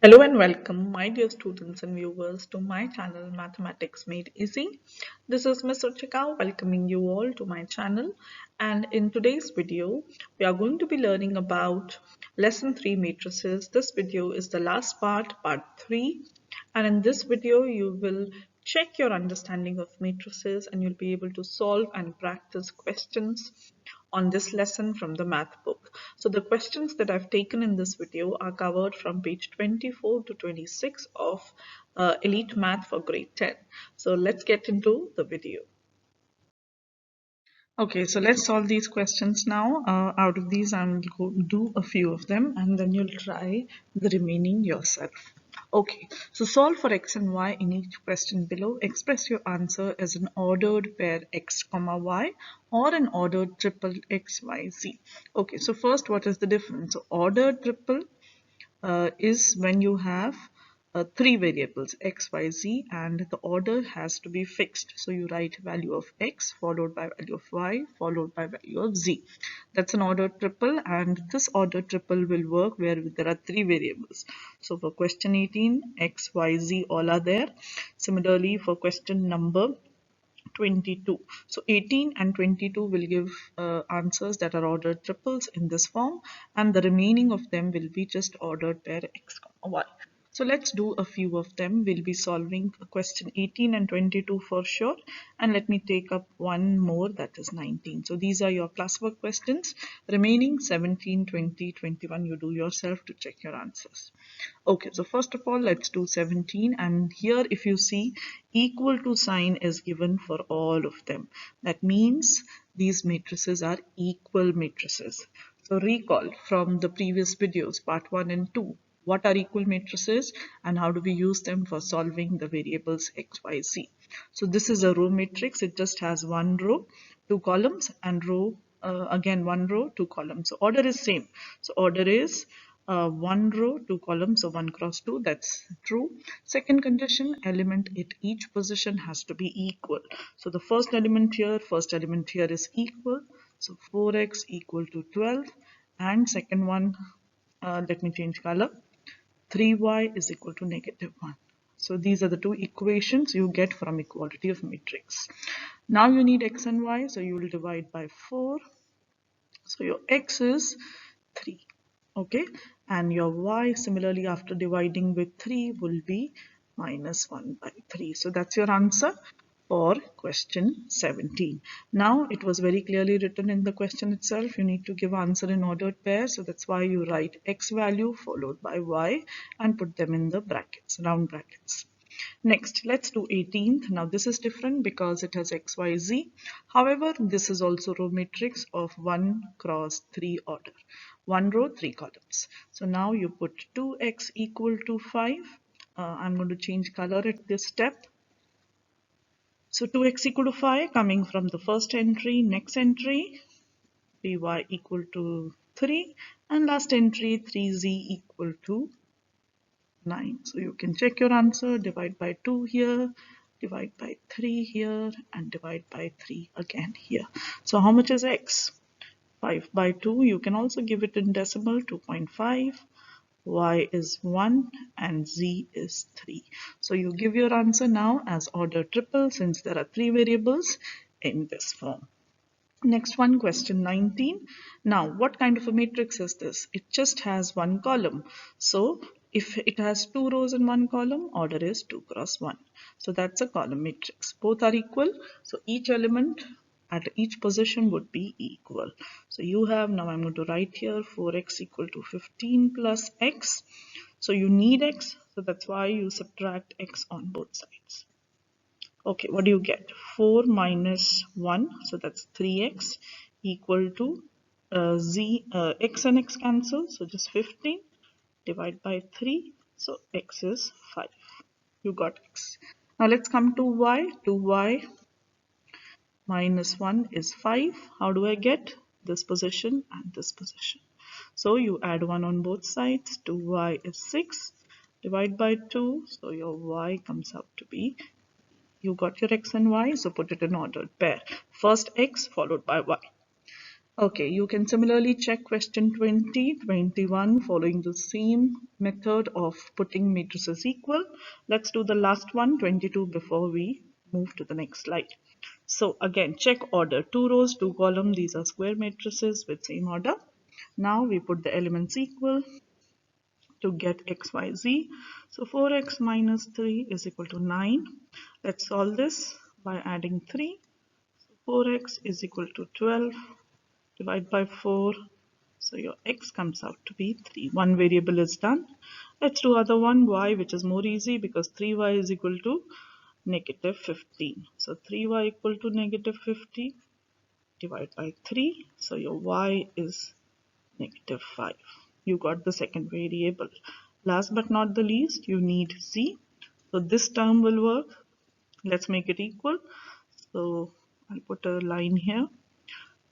Hello and welcome, my dear students and viewers, to my channel Mathematics Made Easy. This is Ms. Ruchika welcoming you all to my channel, and in today's video we are going to be learning about lesson 3 matrices. This video is the last part 3, and in this video you will check your understanding of matrices and you'll be able to solve and practice questions on this lesson from the math book. So the questions that I've taken in this video are covered from page 24 to 26 of Elite Math for grade 10. So let's get into the video. Okay, so let's solve these questions now. Out of these, I'm going to do a few of them and then you'll try the remaining yourself. Okay, so solve for x and y in each question below. Express your answer as an ordered pair x comma y or an ordered triple x, y, z. Okay, so first, what is the difference? So ordered triple is when you have three variables x, y, z, and the order has to be fixed. So you write value of x followed by value of y followed by value of z. That's an ordered triple, and this ordered triple will work where there are three variables. So for question 18, x, y, z all are there. Similarly for question number 22. So 18 and 22 will give answers that are ordered triples in this form, and the remaining of them will be just ordered pair x comma y. So let's do a few of them. We'll be solving question 18 and 22 for sure, and let me take up one more, that is 19. So these are your classwork questions. Remaining 17, 20, 21 you do yourself to check your answers. Okay, so first of all, let's do 17, and here if you see, equal to sign is given for all of them. That means these matrices are equal matrices. So recall from the previous videos, part 1 and 2, what are equal matrices and how do we use them for solving the variables x, y, z. So this is a row matrix. It just has one row, two columns, and row again one row, two columns. So order is same. So order is one row, two columns, so 1 cross 2, that's true. Second condition, element at each position has to be equal. So the first element here is equal. So 4x equal to 12, and second one, let me change color, 3y is equal to -1. So these are the two equations you get from equality of matrix. Now you need x and y, so you will divide by 4. So your x is 3. Okay, and your y similarly after dividing with 3 will be -1 by 3. So that's your answer for question 17. Now it was very clearly written in the question itself. You need to give answer in ordered pairs, so that's why you write x value followed by y and put them in the brackets, round brackets. Next, let's do 18th. Now this is different because it has x, y, z. However, this is also row matrix of 1 cross 3 order. One row, three columns. So now you put 2x equal to 5. I'm going to change color at this step. So 2x equal to 5 coming from the first entry, next entry 3y equal to 3, and last entry 3z equal to 9. So you can check your answer, divide by 2 here, divide by 3 here, and divide by 3 again here. So how much is x? 5 by 2. You can also give it in decimal, 2.5. Y is 1 and z is 3. So you give your answer now as order triple since there are three variables in this form. Next one, question 19. Now, what kind of a matrix is this? It just has one column. So, if it has two rows in one column, order is 2 cross 1. So, that's a column matrix. Both are equal. So, each element at each position would be equal. So, you have, now I'm going to write here 4x equal to 15 plus x. So, you need x. So, that's why you subtract x on both sides. Okay, what do you get? 4 minus 1, so that's 3x equal to x and x cancel, so just 15 divide by 3, so x is 5. You got x. Now let's come to y. 2y minus 1 is 5. How do I get this position and this position? So you add 1 on both sides. 2y is 6. Divide by 2, so your y comes out to be, you got your x and y, so put it in ordered pair. First x followed by y. Okay, you can similarly check question 20, 21 following the same method of putting matrices equal. Let's do the last one, 22, before we move to the next slide. So again, check order. 2 rows, 2 columns. These are square matrices with same order. Now we put the elements equal to get x, y, z. So 4x minus 3 is equal to 9. Let's solve this by adding 3. 4x is equal to 12. Divide by 4. So your x comes out to be 3. One variable is done. Let's do other one, y, which is more easy because 3y is equal to negative 15. So 3y equal to negative 50. Divide by 3. So your y is negative 5. You got the second variable. Last but not the least, you need z. So this term will work. Let's make it equal. So I'll put a line here.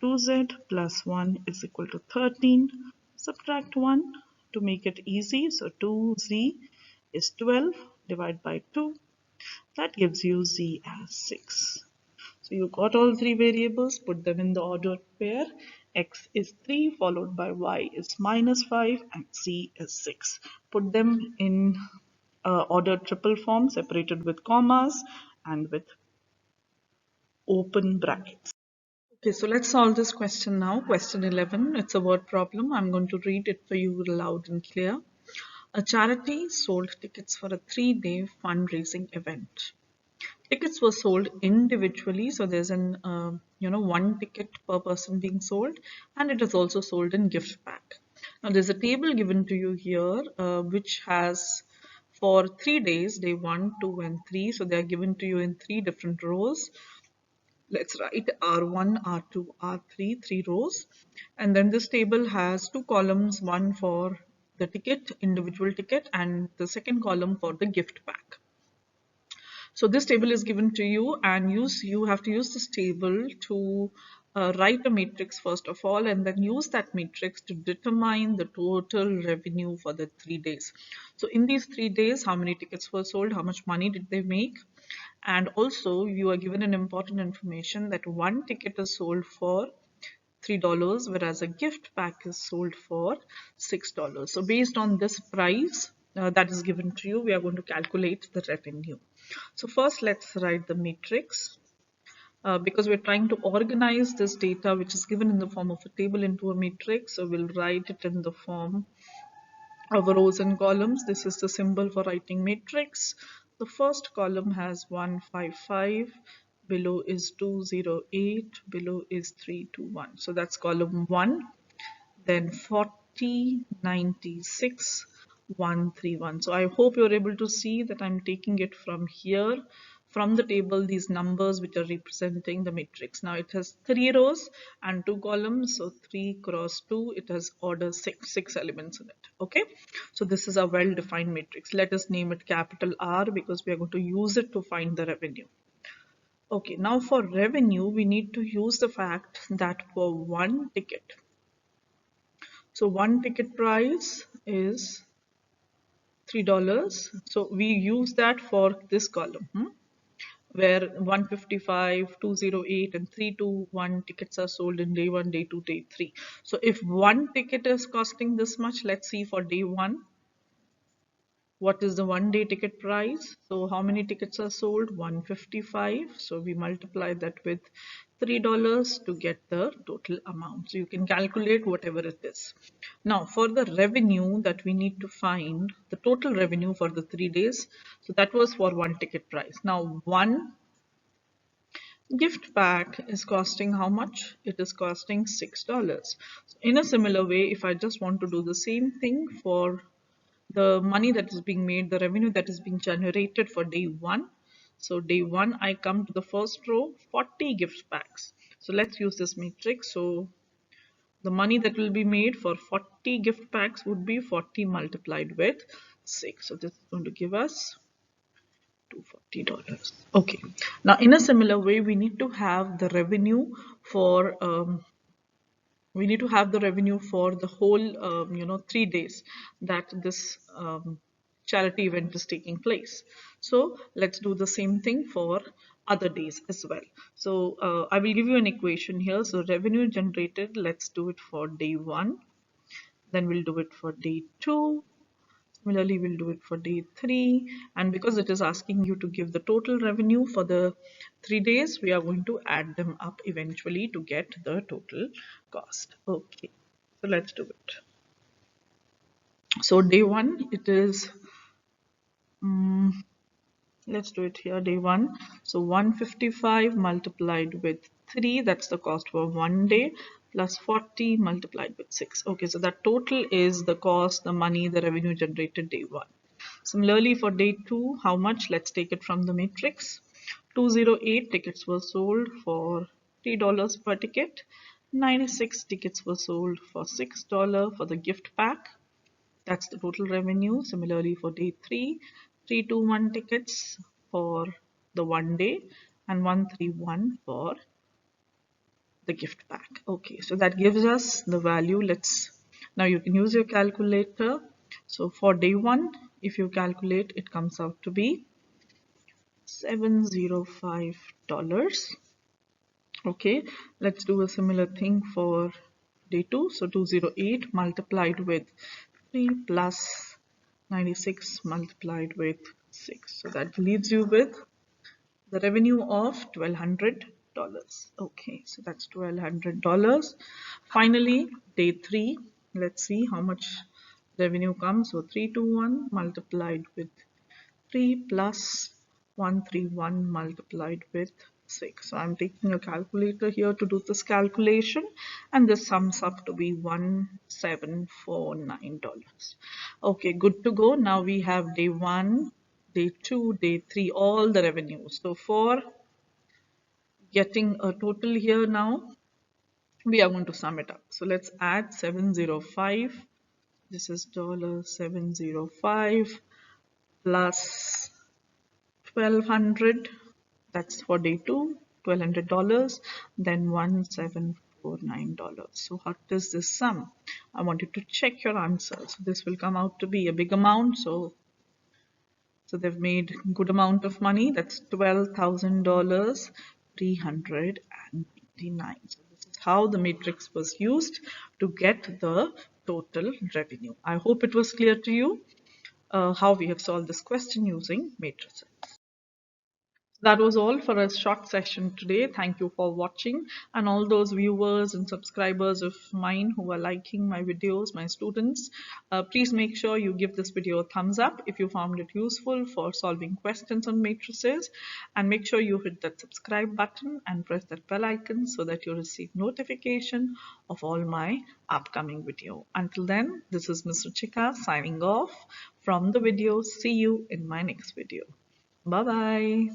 2z plus 1 is equal to 13. Subtract 1 to make it easy. So 2z is 12. Divide by 2. That gives you z as 6. So you got all three variables, put them in the ordered pair. X is 3 followed by y is minus 5 and z is 6. Put them in ordered triple form separated with commas and with open brackets. Okay, so let's solve this question now. Question 11, it's a word problem. I'm going to read it for you loud and clear. A charity sold tickets for a 3-day fundraising event. Tickets were sold individually, so there's an one ticket per person being sold, and it is also sold in gift pack. Now there's a table given to you here which has for 3 days, day 1, 2 and 3, so they are given to you in 3 different rows. Let's write R1, R2, R3, 3 rows. And then this table has 2 columns, one for the ticket, individual ticket, and the second column for the gift pack. So this table is given to you, and you have to use this table to write a matrix first of all, and then use that matrix to determine the total revenue for the 3 days. So in these 3 days, how many tickets were sold, how much money did they make, and also you are given an important information that one ticket is sold for $3, whereas a gift pack is sold for $6. So based on this price that is given to you, we are going to calculate the revenue. So first let's write the matrix. Because we're trying to organize this data which is given in the form of a table into a matrix, so we'll write it in the form of rows and columns. This is the symbol for writing matrix. The first column has 155, below is 208, below is 321. So that's column 1. Then 40, 96, 131. So I hope you're able to see that I'm taking it from here, from the table, these numbers which are representing the matrix. Now it has 3 rows and 2 columns, so 3 cross 2, it has order 6 elements in it. Okay, so this is a well-defined matrix. Let us name it capital R because we are going to use it to find the revenue. Okay, now for revenue, we need to use the fact that for one ticket, so one ticket price is $3. So we use that for this column, where 155, 208 and 321 tickets are sold in day 1, day 2, day 3. So if one ticket is costing this much, let's see for day 1. What is the 1-day ticket price? So how many tickets are sold? 155. So we multiply that with $3 to get the total amount. So you can calculate whatever it is. Now for the revenue that we need to find, the total revenue for the 3 days. So that was for one ticket price. Now one gift pack is costing how much? It is costing $6. So in a similar way, if I just want to do the same thing for the money that is being made, the revenue that is being generated for day 1. So day 1, I come to the first row, 40 gift packs. So let's use this matrix. So the money that will be made for 40 gift packs would be 40 multiplied with 6. So this is going to give us $240. Okay. Now in a similar way, we need to have the revenue for the whole 3 days that this charity event is taking place. So let's do the same thing for other days as well. So I will give you an equation here. So revenue generated, let's do it for day 1, then we'll do it for day 2. Similarly, we'll do it for day 3. And because it is asking you to give the total revenue for the 3 days, we are going to add them up eventually to get the total cost. Okay, so let's do it. So day 1, it is, let's do it here, day 1. So 155 multiplied with 3, that's the cost for 1 day, plus 40 multiplied with 6. Okay, so that total is the cost, the money, the revenue generated day 1. Similarly, for day 2, how much? Let's take it from the matrix. 208 tickets were sold for $3 per ticket. 96 tickets were sold for $6 for the gift pack. That's the total revenue. Similarly, for day 3, 321 tickets for the 1 day and 131 for the gift pack. Okay, so that gives us the value. Now you can use your calculator. So for day 1, if you calculate, it comes out to be $705. Okay, let's do a similar thing for day 2. So 208 multiplied with 3 plus 96 multiplied with 6. So that leaves you with the revenue of $1,200. Okay, so that's $1,200. Finally, day 3, let's see how much revenue comes. So 321 multiplied with 3 plus 131 multiplied with 6. So I'm taking a calculator here to do this calculation, and this sums up to be $1,749. Okay, good to go. Now we have day 1, day 2, day 3, all the revenues. So for getting a total here now, we are going to sum it up. So let's add 705. This is $705 plus 1,200. That's for day 2, $1,200, then $1,749. So what is this sum? I want you to check your answers. This will come out to be a big amount. So they've made good amount of money. That's $12,000, 389. So this is how the matrix was used to get the total revenue. I hope it was clear to you how we have solved this question using matrices. That was all for a short session today. Thank you for watching, and all those viewers and subscribers of mine who are liking my videos, my students, please make sure you give this video a thumbs up if you found it useful for solving questions on matrices, and make sure you hit that subscribe button and press that bell icon so that you receive notification of all my upcoming video. Until then, this is Mr. Chika signing off from the video. See you in my next video. Bye bye.